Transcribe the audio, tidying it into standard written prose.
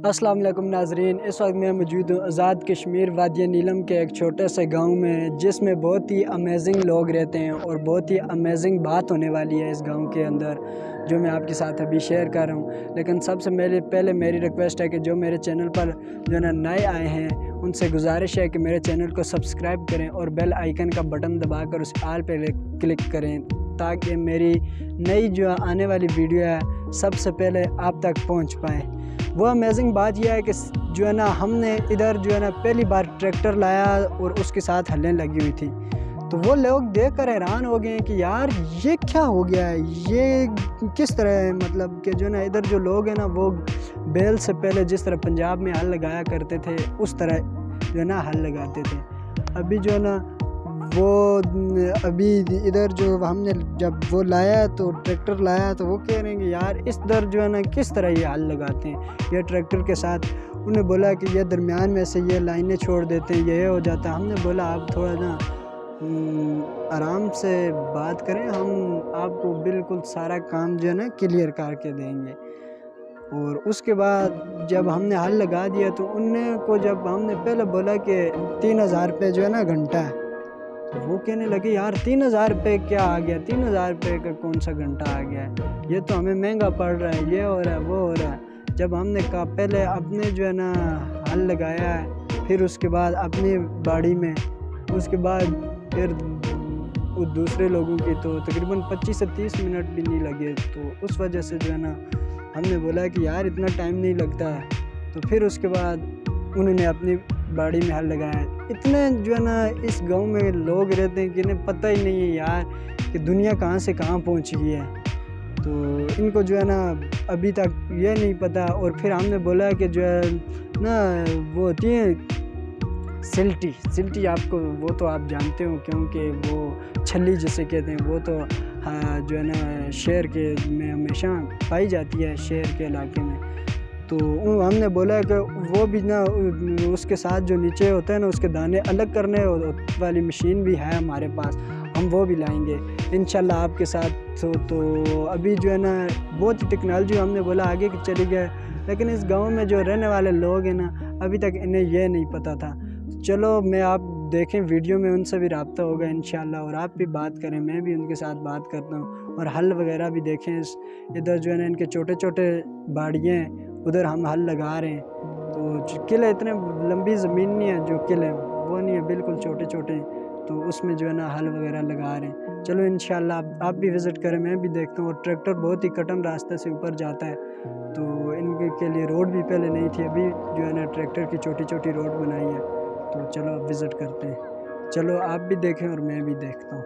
अस्सलाम वालेकुम नाजरीन, इस वक्त मैं मौजूद हूँ आज़ाद कश्मीर वादिया नीलम के एक छोटे से गांव में, जिसमें बहुत ही अमेजिंग लोग रहते हैं और बहुत ही अमेजिंग बात होने वाली है इस गांव के अंदर, जो मैं आपके साथ अभी शेयर कर रहा हूँ। लेकिन सबसे पहले मेरी रिक्वेस्ट है कि जो मेरे चैनल पर जो है नए आए हैं, उनसे गुजारिश है कि मेरे चैनल को सब्सक्राइब करें और बेल आइकन का बटन दबाकर उस आल पर क्लिक करें, ताकि मेरी नई जो आने वाली वीडियो है सबसे पहले आप तक पहुँच पाए। वो अमेजिंग बात यह है कि जो है ना, हमने इधर जो है ना पहली बार ट्रैक्टर लाया और उसके साथ हलें लगी हुई थी, तो वो लोग देखकर हैरान हो गए हैं कि यार ये क्या हो गया है, ये किस तरह है। मतलब कि जो है ना इधर जो लोग हैं ना, वो बैल से पहले जिस तरह पंजाब में हल लगाया करते थे उस तरह जो है ना हल लगाते थे। अभी जो है ना वो अभी इधर जो हमने जब वो लाया तो ट्रैक्टर लाया, तो वो कह रहे हैं कि यार इस दर जो है ना किस तरह ये हल लगाते हैं ये ट्रैक्टर के साथ। उन्हें बोला कि ये दरमियान में से ये लाइनें छोड़ देते हैं, ये हो जाता है। हमने बोला आप थोड़ा ना आराम से बात करें, हम आपको बिल्कुल सारा काम जो है ना क्लियर करके देंगे। और उसके बाद जब हमने हल लगा दिया तो उन्हें को जब हमने पहले बोला कि 3000 रुपये जो है ना घंटा है, तो वो कहने लगे यार 3000 रुपये क्या आ गया, 3000 रुपये का कौन सा घंटा आ गया है, ये तो हमें महंगा पड़ रहा है, ये हो रहा है वो हो रहा है। जब हमने कहा पहले अपने जो है ना हल लगाया है, फिर उसके बाद अपनी बाड़ी में, उसके बाद फिर दूसरे लोगों की, तो तकरीबन 25 से 30 मिनट भी नहीं लगे। तो उस वजह से जो है ना हमने बोला कि यार इतना टाइम नहीं लगता है। तो फिर उसके बाद उन्होंने अपनी बाड़ी में हल लगाया। इतने जो है ना इस गांव में लोग रहते हैं कि इन्हें पता ही नहीं है यार कि दुनिया कहाँ से कहाँ पहुँच गई है। तो इनको जो है ना अभी तक ये नहीं पता। और फिर हमने बोला कि जो है ना वो होती है सिल्टी, आपको वो तो आप जानते हो, क्योंकि वो छल्ली जिसे कहते हैं, वो तो हाँ जो है ना शहर के में हमेशा पाई जाती है, शहर के इलाके में। तो हमने बोला कि वो भी ना उसके साथ जो नीचे होता है ना उसके दाने अलग करने वाली मशीन भी है हमारे पास, हम वो भी लाएंगे इंशाल्लाह आपके साथ। तो अभी जो है ना बहुत टेक्नोलॉजी हमने बोला आगे की चली गया, लेकिन इस गांव में जो रहने वाले लोग हैं ना अभी तक इन्हें ये नहीं पता था। चलो मैं आप देखें वीडियो में उनसे भी रब्ता होगा इंशाल्लाह, और आप भी बात करें, मैं भी उनके साथ बात करता हूँ। और हल वगैरह भी देखें, इधर जो है ना इनके छोटे छोटे बाड़ियाँ हैं, उधर हम हल लगा रहे हैं। तो किले इतने लंबी ज़मीन नहीं है, जो किले वो नहीं है, बिल्कुल छोटे छोटे, तो उसमें जो है ना हल वगैरह लगा रहे हैं। चलो इंशाल्लाह आप भी विज़िट करें, मैं भी देखता हूँ। और ट्रैक्टर बहुत ही कठिन रास्ते से ऊपर जाता है, तो इनके के लिए रोड भी पहले नहीं थी, अभी जो है ना ट्रैक्टर की छोटी छोटी रोड बनाई है। तो चलो अब विज़िट करते हैं, चलो आप भी देखें और मैं भी देखता हूँ।